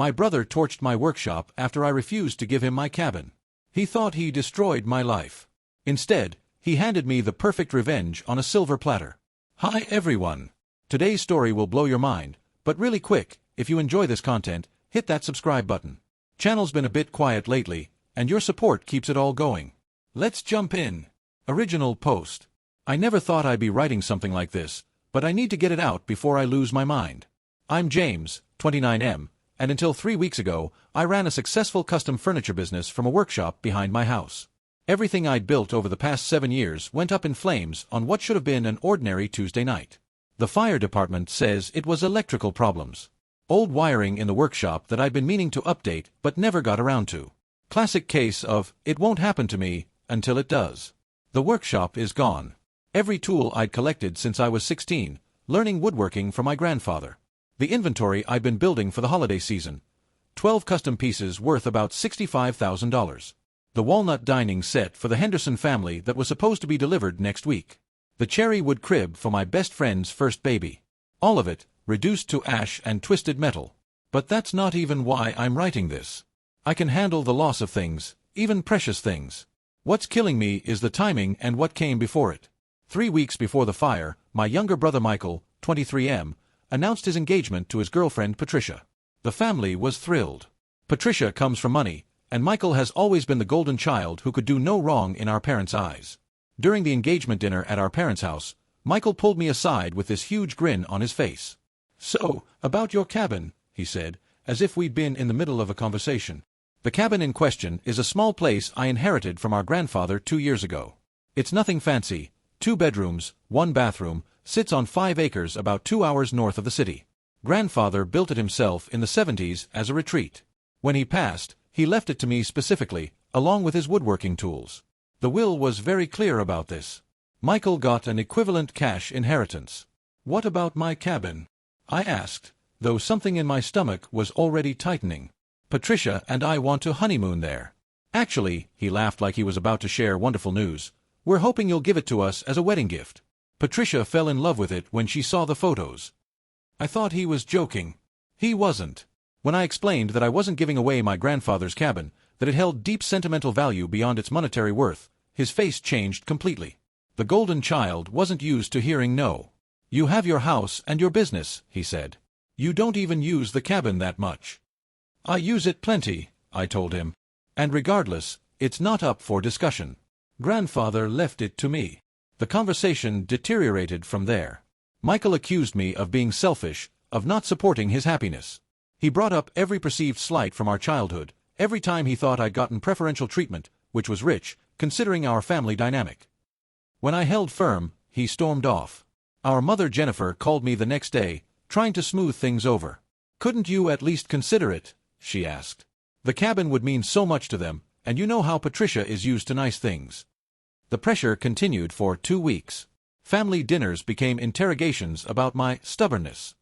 My brother torched my workshop after I refused to give him my cabin. He thought he destroyed my life. Instead, he handed me the perfect revenge on a silver platter. Hi everyone! Today's story will blow your mind, but really quick, if you enjoy this content, hit that subscribe button. Channel's been a bit quiet lately, and your support keeps it all going. Let's jump in. Original post. I never thought I'd be writing something like this, but I need to get it out before I lose my mind. I'm James, 29M, and until 3 weeks ago, I ran a successful custom furniture business from a workshop behind my house. Everything I'd built over the past 7 years went up in flames on what should have been an ordinary Tuesday night. The fire department says it was electrical problems. Old wiring in the workshop that I'd been meaning to update but never got around to. Classic case of, it won't happen to me, until it does. The workshop is gone. Every tool I'd collected since I was 16, learning woodworking from my grandfather. The inventory I'd been building for the holiday season. 12 custom pieces worth about $65,000. The walnut dining set for the Henderson family that was supposed to be delivered next week. The cherry wood crib for my best friend's first baby. All of it, reduced to ash and twisted metal. But that's not even why I'm writing this. I can handle the loss of things, even precious things. What's killing me is the timing and what came before it. 3 weeks before the fire, my younger brother Michael, 23M, announced his engagement to his girlfriend Patricia. The family was thrilled. Patricia comes from money, and Michael has always been the golden child who could do no wrong in our parents' eyes. During the engagement dinner at our parents' house, Michael pulled me aside with this huge grin on his face. "So, about your cabin," he said, as if we'd been in the middle of a conversation. The cabin in question is a small place I inherited from our grandfather 2 years ago. It's nothing fancy, 2 bedrooms, 1 bathroom, sits on 5 acres about 2 hours north of the city. Grandfather built it himself in the 70s as a retreat. When he passed, he left it to me specifically, along with his woodworking tools. The will was very clear about this. Michael got an equivalent cash inheritance. "What about my cabin?" I asked, though something in my stomach was already tightening. "Patricia and I want to honeymoon there." "Actually," he laughed like he was about to share wonderful news, "we're hoping you'll give it to us as a wedding gift." Patricia fell in love with it when she saw the photos. I thought he was joking. He wasn't. When I explained that I wasn't giving away my grandfather's cabin, that it held deep sentimental value beyond its monetary worth, his face changed completely. The golden child wasn't used to hearing no. "You have your house and your business," he said. "You don't even use the cabin that much." "I use it plenty," I told him. "And regardless, it's not up for discussion. Grandfather left it to me." The conversation deteriorated from there. Michael accused me of being selfish, of not supporting his happiness. He brought up every perceived slight from our childhood, every time he thought I'd gotten preferential treatment, which was rich, considering our family dynamic. When I held firm, he stormed off. Our mother Jennifer called me the next day, trying to smooth things over. "Couldn't you at least consider it?" she asked. "The cabin would mean so much to them, and you know how Patricia is used to nice things." The pressure continued for 2 weeks. Family dinners became interrogations about my stubbornness.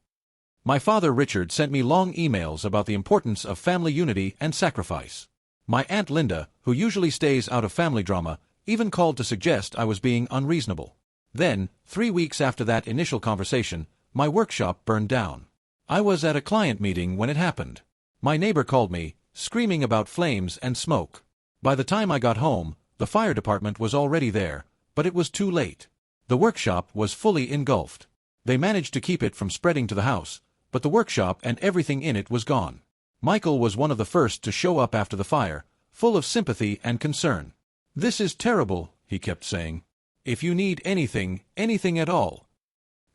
My father Richard sent me long emails about the importance of family unity and sacrifice. My Aunt Linda, who usually stays out of family drama, even called to suggest I was being unreasonable. Then, 3 weeks after that initial conversation, my workshop burned down. I was at a client meeting when it happened. My neighbor called me, screaming about flames and smoke. By the time I got home, the fire department was already there, but it was too late. The workshop was fully engulfed. They managed to keep it from spreading to the house, but the workshop and everything in it was gone. Michael was one of the first to show up after the fire, full of sympathy and concern. "This is terrible," he kept saying. "If you need anything, anything at all."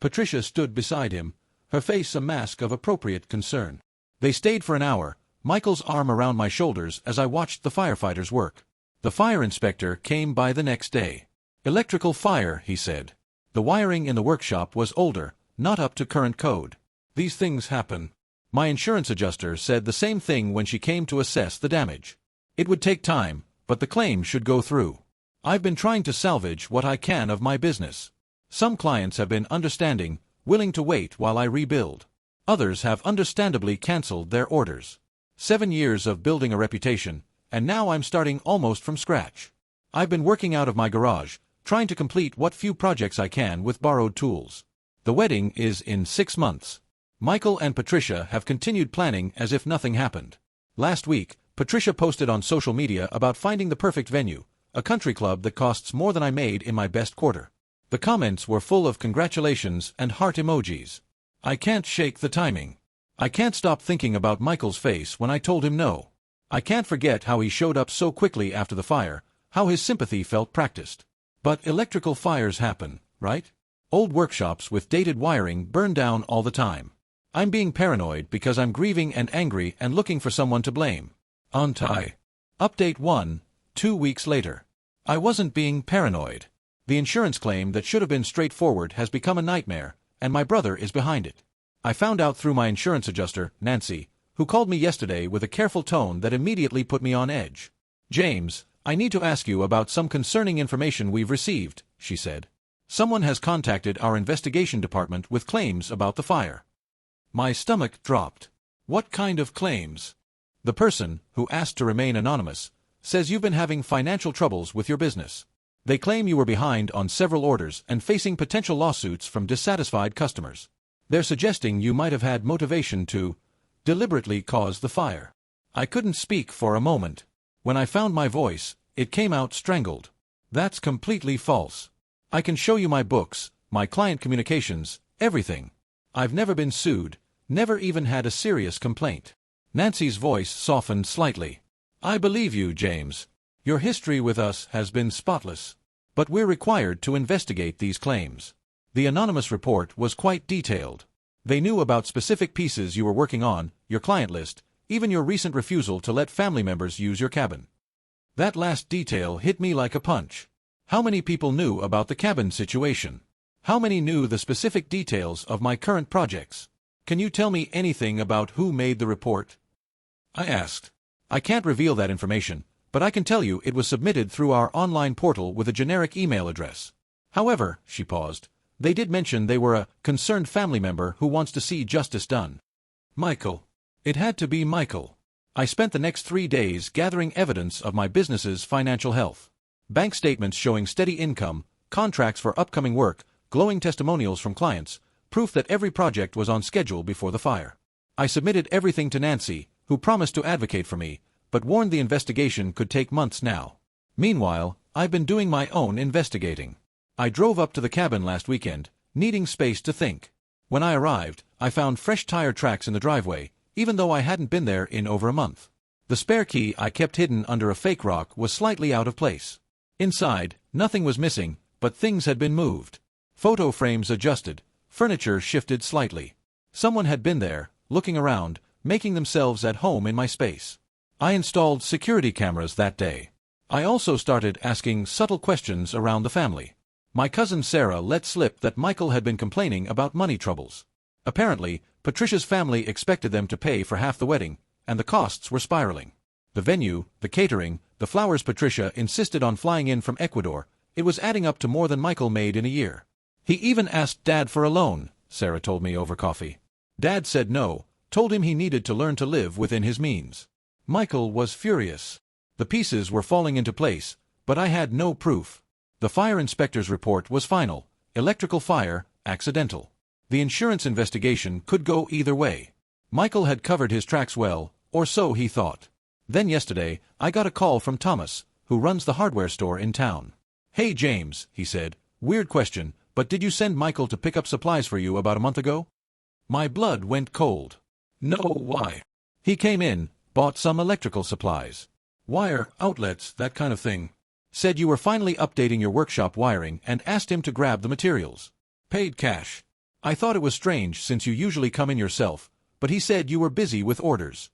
Patricia stood beside him, her face a mask of appropriate concern. They stayed for an hour, Michael's arm around my shoulders as I watched the firefighters work. The fire inspector came by the next day. "Electrical fire," he said. "The wiring in the workshop was older, not up to current code. These things happen." My insurance adjuster said the same thing when she came to assess the damage. It would take time, but the claim should go through. I've been trying to salvage what I can of my business. Some clients have been understanding, willing to wait while I rebuild. Others have understandably canceled their orders. 7 years of building a reputation, and now I'm starting almost from scratch. I've been working out of my garage, trying to complete what few projects I can with borrowed tools. The wedding is in 6 months. Michael and Patricia have continued planning as if nothing happened. Last week, Patricia posted on social media about finding the perfect venue, a country club that costs more than I made in my best quarter. The comments were full of congratulations and heart emojis. I can't shake the timing. I can't stop thinking about Michael's face when I told him no. I can't forget how he showed up so quickly after the fire, how his sympathy felt practiced. But electrical fires happen, right? Old workshops with dated wiring burn down all the time. I'm being paranoid because I'm grieving and angry and looking for someone to blame. Aren't I? Update 1, 2 weeks later. I wasn't being paranoid. The insurance claim that should have been straightforward has become a nightmare, and my brother is behind it. I found out through my insurance adjuster, Nancy, who called me yesterday with a careful tone that immediately put me on edge. "James, I need to ask you about some concerning information we've received," she said. "Someone has contacted our investigation department with claims about the fire." My stomach dropped. What kind of claims? The person, who asked to remain anonymous, says you've been having financial troubles with your business. They claim you were behind on several orders and facing potential lawsuits from dissatisfied customers. They're suggesting you might have had motivation to deliberately cause the fire. I couldn't speak for a moment. When I found my voice, it came out strangled. That's completely false. I can show you my books, my client communications, everything. I've never been sued, never even had a serious complaint. Nancy's voice softened slightly. I believe you, James. Your history with us has been spotless. But we're required to investigate these claims. The anonymous report was quite detailed. They knew about specific pieces you were working on, your client list, even your recent refusal to let family members use your cabin. That last detail hit me like a punch. How many people knew about the cabin situation? How many knew the specific details of my current projects? Can you tell me anything about who made the report? I asked. I can't reveal that information, but I can tell you it was submitted through our online portal with a generic email address. However, she paused, they did mention they were a concerned family member who wants to see justice done. Michael. It had to be Michael. I spent the next 3 days gathering evidence of my business's financial health. Bank statements showing steady income, contracts for upcoming work, glowing testimonials from clients, proof that every project was on schedule before the fire. I submitted everything to Nancy, who promised to advocate for me, but warned the investigation could take months now. Meanwhile, I've been doing my own investigating. I drove up to the cabin last weekend, needing space to think. When I arrived, I found fresh tire tracks in the driveway, even though I hadn't been there in over a month. The spare key I kept hidden under a fake rock was slightly out of place. Inside, nothing was missing, but things had been moved. Photo frames adjusted, furniture shifted slightly. Someone had been there, looking around, making themselves at home in my space. I installed security cameras that day. I also started asking subtle questions around the family. My cousin Sarah let slip that Michael had been complaining about money troubles. Apparently, Patricia's family expected them to pay for half the wedding, and the costs were spiraling. The venue, the catering, the flowers Patricia insisted on flying in from Ecuador, it was adding up to more than Michael made in a year. He even asked Dad for a loan, Sarah told me over coffee. Dad said no, told him he needed to learn to live within his means. Michael was furious. The pieces were falling into place, but I had no proof. The fire inspector's report was final, electrical fire, accidental. The insurance investigation could go either way. Michael had covered his tracks well, or so he thought. Then yesterday, I got a call from Thomas, who runs the hardware store in town. Hey James, he said, weird question, but did you send Michael to pick up supplies for you about a month ago? My blood went cold. No, why? He came in, bought some electrical supplies. Wire, outlets, that kind of thing. Said you were finally updating your workshop wiring and asked him to grab the materials. Paid cash. I thought it was strange since you usually come in yourself, but he said you were busy with orders.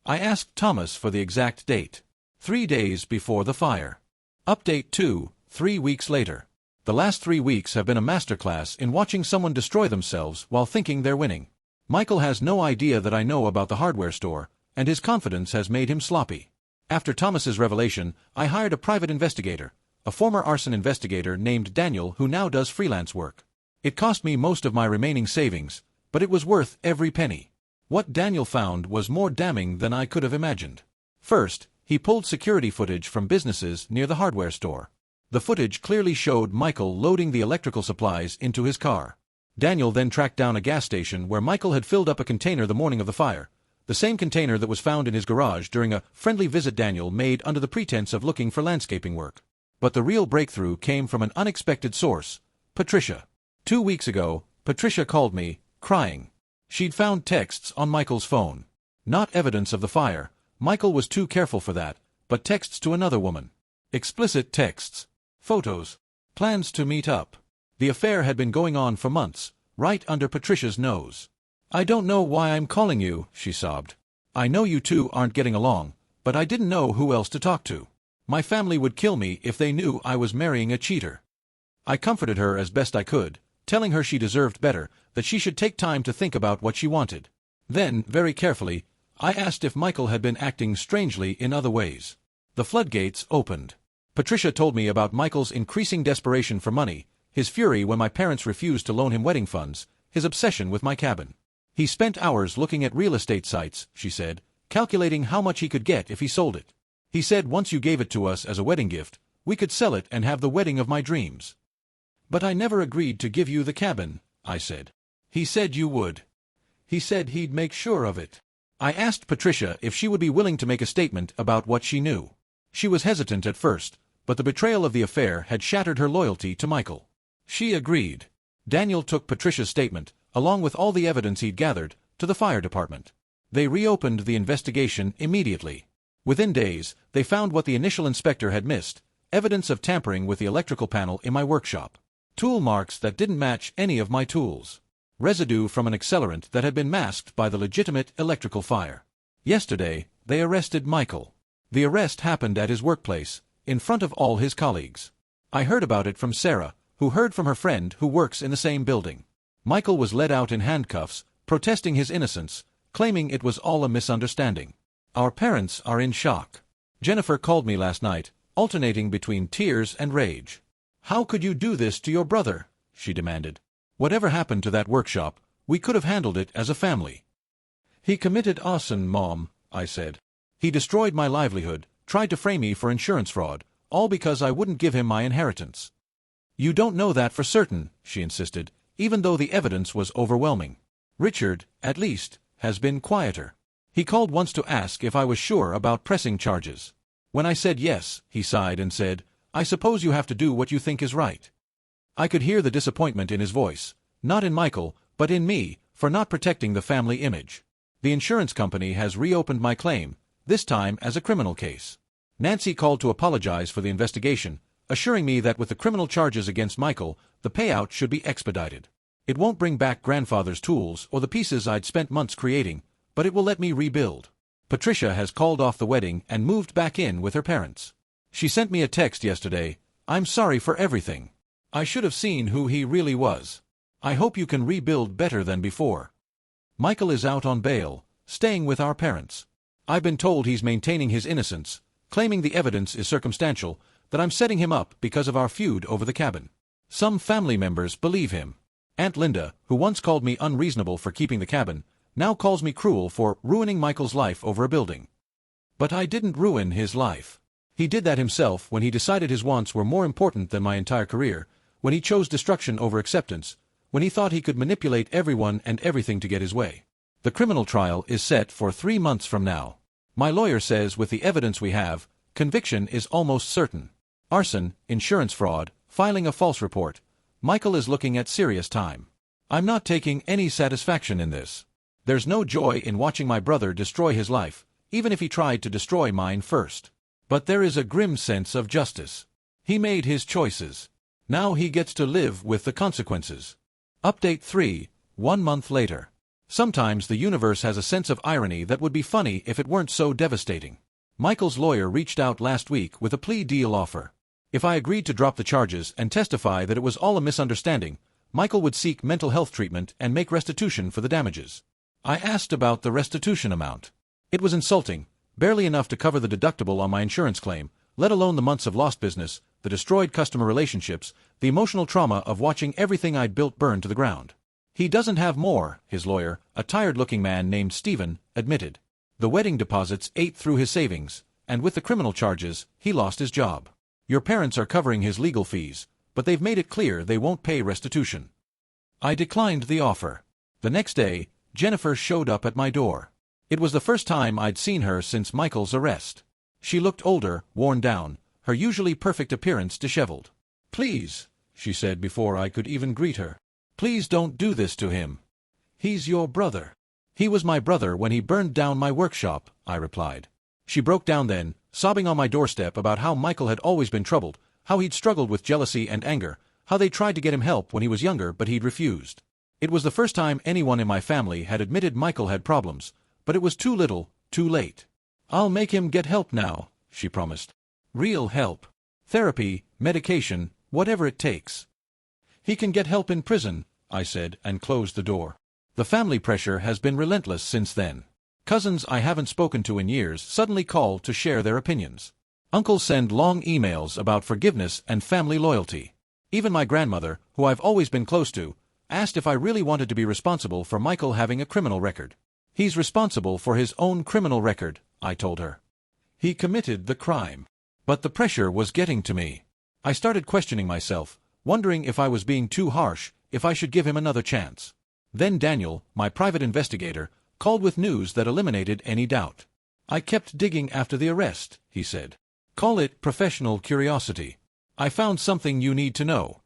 I asked Thomas for the exact date. 3 days before the fire. Update 2, 3 weeks later. The last 3 weeks have been a masterclass in watching someone destroy themselves while thinking they're winning. Michael has no idea that I know about the hardware store, and his confidence has made him sloppy. After Thomas's revelation, I hired a private investigator, a former arson investigator named Daniel who now does freelance work. It cost me most of my remaining savings, but it was worth every penny. What Daniel found was more damning than I could have imagined. First, he pulled security footage from businesses near the hardware store. The footage clearly showed Michael loading the electrical supplies into his car. Daniel then tracked down a gas station where Michael had filled up a container the morning of the fire, the same container that was found in his garage during a friendly visit Daniel made under the pretense of looking for landscaping work. But the real breakthrough came from an unexpected source: Patricia. 2 weeks ago, Patricia called me, crying. She'd found texts on Michael's phone. Not evidence of the fire, Michael was too careful for that, but texts to another woman. Explicit texts. Photos. Plans to meet up. The affair had been going on for months, right under Patricia's nose. "I don't know why I'm calling you," she sobbed. "I know you two aren't getting along, but I didn't know who else to talk to. My family would kill me if they knew I was marrying a cheater." I comforted her as best I could, telling her she deserved better, that she should take time to think about what she wanted. Then, very carefully, I asked if Michael had been acting strangely in other ways. The floodgates opened. Patricia told me about Michael's increasing desperation for money, his fury when my parents refused to loan him wedding funds, his obsession with my cabin. He spent hours looking at real estate sites, she said, calculating how much he could get if he sold it. He said once you gave it to us as a wedding gift, we could sell it and have the wedding of my dreams. "But I never agreed to give you the cabin," I said. "He said you would. He said he'd make sure of it." I asked Patricia if she would be willing to make a statement about what she knew. She was hesitant at first, but the betrayal of the affair had shattered her loyalty to Michael. She agreed. Daniel took Patricia's statement, along with all the evidence he'd gathered, to the fire department. They reopened the investigation immediately. Within days, they found what the initial inspector had missed: evidence of tampering with the electrical panel in my workshop. Tool marks that didn't match any of my tools. Residue from an accelerant that had been masked by the legitimate electrical fire. Yesterday, they arrested Michael. The arrest happened at his workplace, in front of all his colleagues. I heard about it from Sarah, who heard from her friend who works in the same building. Michael was led out in handcuffs, protesting his innocence, claiming it was all a misunderstanding. Our parents are in shock. Jennifer called me last night, alternating between tears and rage. "How could you do this to your brother?" she demanded. "Whatever happened to that workshop, we could have handled it as a family." "He committed arson, Mom," I said. "He destroyed my livelihood, tried to frame me for insurance fraud, all because I wouldn't give him my inheritance." "You don't know that for certain," she insisted, even though the evidence was overwhelming. "Richard, at least, has been quieter. He called once to ask if I was sure about pressing charges. When I said yes, he sighed and said, 'I suppose you have to do what you think is right.' I could hear the disappointment in his voice, not in Michael, but in me, for not protecting the family image. The insurance company has reopened my claim, this time as a criminal case. Nancy called to apologize for the investigation, assuring me that with the criminal charges against Michael, the payout should be expedited. It won't bring back grandfather's tools or the pieces I'd spent months creating, but it will let me rebuild. Patricia has called off the wedding and moved back in with her parents. She sent me a text yesterday: 'I'm sorry for everything. I should have seen who he really was. I hope you can rebuild better than before.' Michael is out on bail, staying with our parents. I've been told he's maintaining his innocence, claiming the evidence is circumstantial, that I'm setting him up because of our feud over the cabin. Some family members believe him. Aunt Linda, who once called me unreasonable for keeping the cabin, now calls me cruel for ruining Michael's life over a building. But I didn't ruin his life. He did that himself when he decided his wants were more important than my entire career, when he chose destruction over acceptance, when he thought he could manipulate everyone and everything to get his way. The criminal trial is set for 3 months from now. My lawyer says with the evidence we have, conviction is almost certain. Arson, insurance fraud, filing a false report. Michael is looking at serious time. I'm not taking any satisfaction in this. There's no joy in watching my brother destroy his life, even if he tried to destroy mine first. But there is a grim sense of justice. He made his choices. Now he gets to live with the consequences. Update 3, 1 month later. Sometimes the universe has a sense of irony that would be funny if it weren't so devastating. Michael's lawyer reached out last week with a plea deal offer. If I agreed to drop the charges and testify that it was all a misunderstanding, Michael would seek mental health treatment and make restitution for the damages. I asked about the restitution amount. It was insulting, barely enough to cover the deductible on my insurance claim, let alone the months of lost business, the destroyed customer relationships, the emotional trauma of watching everything I'd built burn to the ground. He doesn't have more, his lawyer, a tired-looking man named Stephen, admitted. The wedding deposits ate through his savings, and with the criminal charges, he lost his job. Your parents are covering his legal fees, but they've made it clear they won't pay restitution. I declined the offer. The next day, Jennifer showed up at my door. It was the first time I'd seen her since Michael's arrest. She looked older, worn down, her usually perfect appearance disheveled. "Please," she said before I could even greet her. "Please don't do this to him. He's your brother." "He was my brother when he burned down my workshop," I replied. She broke down then, sobbing on my doorstep about how Michael had always been troubled, how he'd struggled with jealousy and anger, how they tried to get him help when he was younger but he'd refused. It was the first time anyone in my family had admitted Michael had problems, but it was too little, too late. "I'll make him get help now," she promised. "Real help. Therapy, medication, whatever it takes." "He can get help in prison," I said, and closed the door. The family pressure has been relentless since then. Cousins I haven't spoken to in years suddenly call to share their opinions. Uncles send long emails about forgiveness and family loyalty. Even my grandmother, who I've always been close to, asked if I really wanted to be responsible for Michael having a criminal record. "He's responsible for his own criminal record," I told her. "He committed the crime." But the pressure was getting to me. I started questioning myself, wondering if I was being too harsh, if I should give him another chance. Then Daniel, my private investigator, called with news that eliminated any doubt. "I kept digging after the arrest," he said. "Call it professional curiosity. I found something you need to know."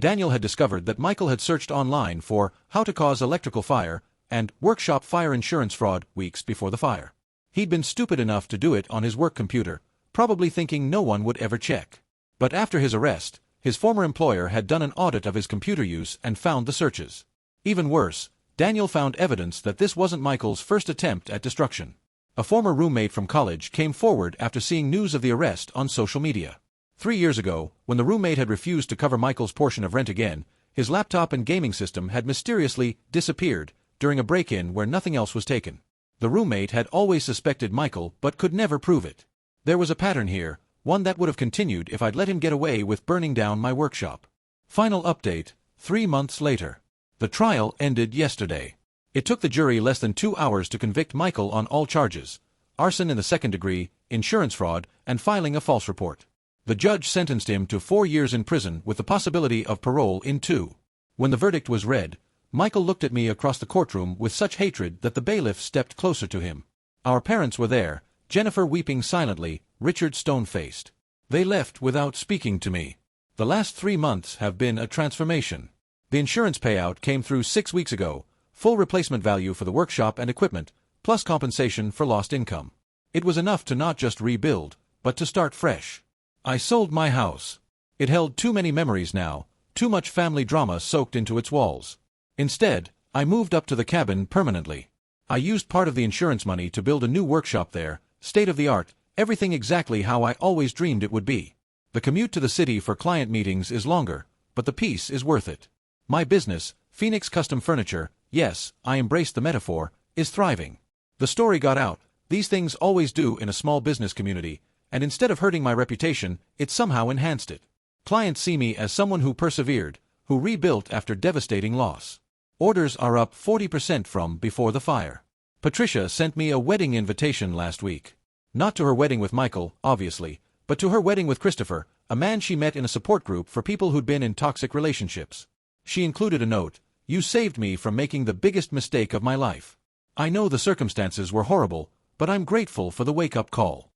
Daniel had discovered that Michael had searched online for "how to cause electrical fire" and "workshop fire insurance fraud" weeks before the fire. He'd been stupid enough to do it on his work computer, probably thinking no one would ever check. But after his arrest, his former employer had done an audit of his computer use and found the searches. Even worse, Daniel found evidence that this wasn't Michael's first attempt at destruction. A former roommate from college came forward after seeing news of the arrest on social media. 3 years ago, when the roommate had refused to cover Michael's portion of rent again, his laptop and gaming system had mysteriously disappeared during a break-in where nothing else was taken. The roommate had always suspected Michael but could never prove it. There was a pattern here, one that would have continued if I'd let him get away with burning down my workshop. Final update, 3 months later. The trial ended yesterday. It took the jury less than 2 hours to convict Michael on all charges: arson in the second degree, insurance fraud, and filing a false report. The judge sentenced him to 4 years in prison with the possibility of parole in 2. When the verdict was read, Michael looked at me across the courtroom with such hatred that the bailiff stepped closer to him. Our parents were there, Jennifer weeping silently, Richard stone-faced. They left without speaking to me. The last 3 months have been a transformation. The insurance payout came through 6 weeks ago, full replacement value for the workshop and equipment, plus compensation for lost income. It was enough to not just rebuild, but to start fresh. I sold my house. It held too many memories now, too much family drama soaked into its walls. Instead, I moved up to the cabin permanently. I used part of the insurance money to build a new workshop there, state-of-the-art, everything exactly how I always dreamed it would be. The commute to the city for client meetings is longer, but the peace is worth it. My business, Phoenix Custom Furniture, yes, I embraced the metaphor, is thriving. The story got out, these things always do in a small business community, and instead of hurting my reputation, it somehow enhanced it. Clients see me as someone who persevered, who rebuilt after devastating loss. Orders are up 40% from before the fire. Patricia sent me a wedding invitation last week. Not to her wedding with Michael, obviously, but to her wedding with Christopher, a man she met in a support group for people who'd been in toxic relationships. She included a note: "You saved me from making the biggest mistake of my life. I know the circumstances were horrible, but I'm grateful for the wake-up call."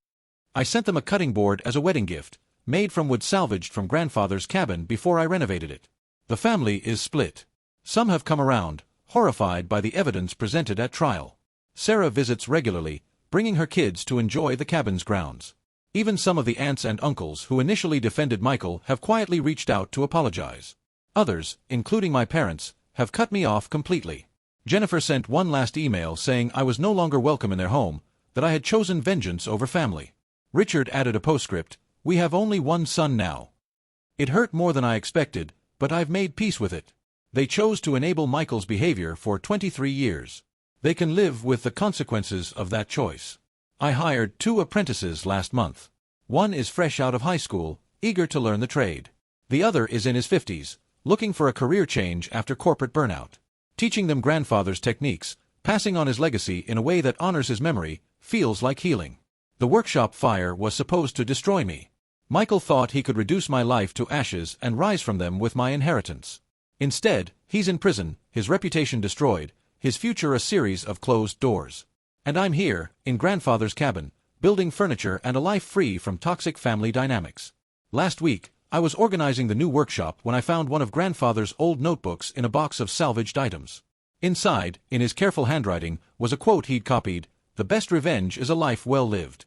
I sent them a cutting board as a wedding gift, made from wood salvaged from grandfather's cabin before I renovated it. The family is split. Some have come around, horrified by the evidence presented at trial. Sarah visits regularly, bringing her kids to enjoy the cabin's grounds. Even some of the aunts and uncles who initially defended Michael have quietly reached out to apologize. Others, including my parents, have cut me off completely. Jennifer sent one last email saying I was no longer welcome in their home, that I had chosen vengeance over family. Richard added a postscript: "We have only one son now." It hurt more than I expected, but I've made peace with it. They chose to enable Michael's behavior for 23 years. They can live with the consequences of that choice. I hired 2 apprentices last month. One is fresh out of high school, eager to learn the trade. The other is in his 50s, looking for a career change after corporate burnout. Teaching them grandfather's techniques, passing on his legacy in a way that honors his memory, feels like healing. The workshop fire was supposed to destroy me. Michael thought he could reduce my life to ashes and rise from them with my inheritance. Instead, he's in prison, his reputation destroyed, his future a series of closed doors. And I'm here, in grandfather's cabin, building furniture and a life free from toxic family dynamics. Last week, I was organizing the new workshop when I found one of grandfather's old notebooks in a box of salvaged items. Inside, in his careful handwriting, was a quote he'd copied: "The best revenge is a life well lived."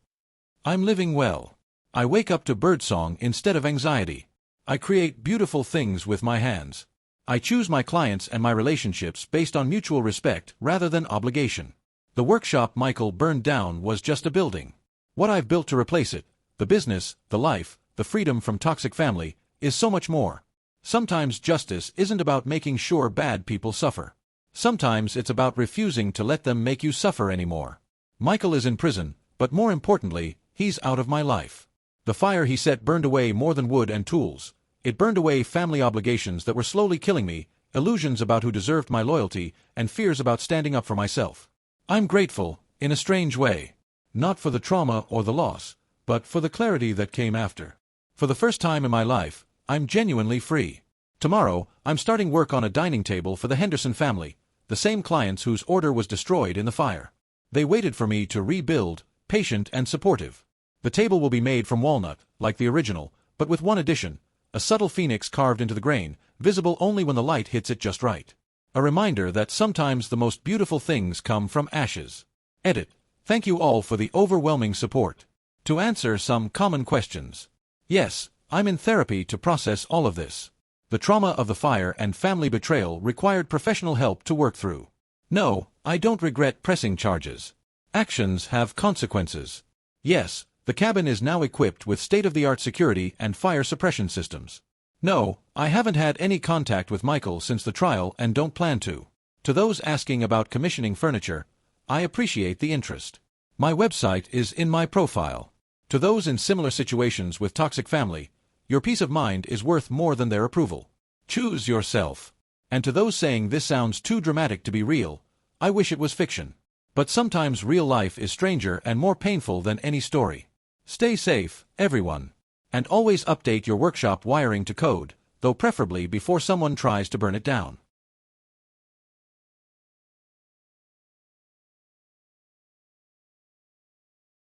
I'm living well. I wake up to birdsong instead of anxiety. I create beautiful things with my hands. I choose my clients and my relationships based on mutual respect rather than obligation. The workshop Michael burned down was just a building. What I've built to replace it, the business, the life, the freedom from toxic family, is so much more. Sometimes justice isn't about making sure bad people suffer. Sometimes it's about refusing to let them make you suffer anymore. Michael is in prison, but more importantly, he's out of my life. The fire he set burned away more than wood and tools. It burned away family obligations that were slowly killing me, illusions about who deserved my loyalty, and fears about standing up for myself. I'm grateful, in a strange way. Not for the trauma or the loss, but for the clarity that came after. For the first time in my life, I'm genuinely free. Tomorrow, I'm starting work on a dining table for the Henderson family, the same clients whose order was destroyed in the fire. They waited for me to rebuild, patient and supportive. The table will be made from walnut, like the original, but with one addition: a subtle phoenix carved into the grain, visible only when the light hits it just right. A reminder that sometimes the most beautiful things come from ashes. Edit. Thank you all for the overwhelming support. To answer some common questions. Yes, I'm in therapy to process all of this. The trauma of the fire and family betrayal required professional help to work through. No, I don't regret pressing charges. Actions have consequences. Yes, the cabin is now equipped with state-of-the-art security and fire suppression systems. No, I haven't had any contact with Michael since the trial and don't plan to. To those asking about commissioning furniture, I appreciate the interest. My website is in my profile. To those in similar situations with toxic family, your peace of mind is worth more than their approval. Choose yourself. And to those saying this sounds too dramatic to be real, I wish it was fiction. But sometimes real life is stranger and more painful than any story. Stay safe, everyone. And always update your workshop wiring to code, though preferably before someone tries to burn it down.